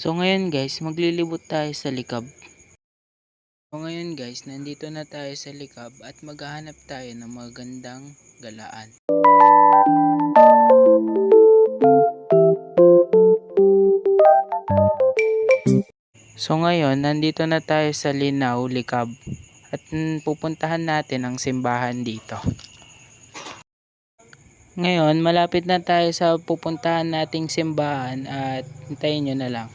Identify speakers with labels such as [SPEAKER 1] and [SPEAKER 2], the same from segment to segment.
[SPEAKER 1] So ngayon guys, maglilibot tayo sa likab. So ngayon guys, nandito na tayo sa likab at maghahanap tayo ng magandang galaan. So ngayon, nandito na tayo sa Linaw, Likab at pupuntahan natin ang simbahan dito. Ngayon, malapit na tayo sa pupuntahan nating simbahan at hintayin nyo na lang.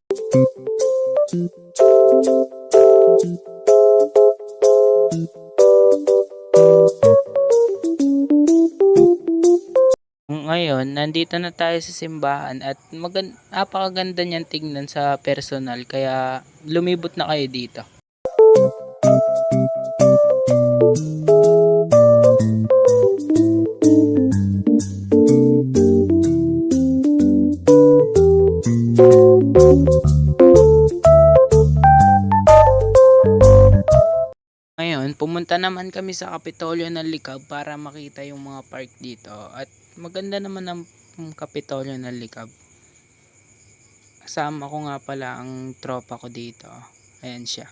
[SPEAKER 1] Ngayon, nandito na tayo sa simbahan at napakaganda niyan tignan sa personal kaya lumibot na kayo dito. Ngayon, pumunta naman kami sa Kapitolyo ng Likab para makita yung mga park dito at maganda naman ang Kapitolyo ng Likab. Kasama ko nga pala ang tropa ko dito. Ayan siya.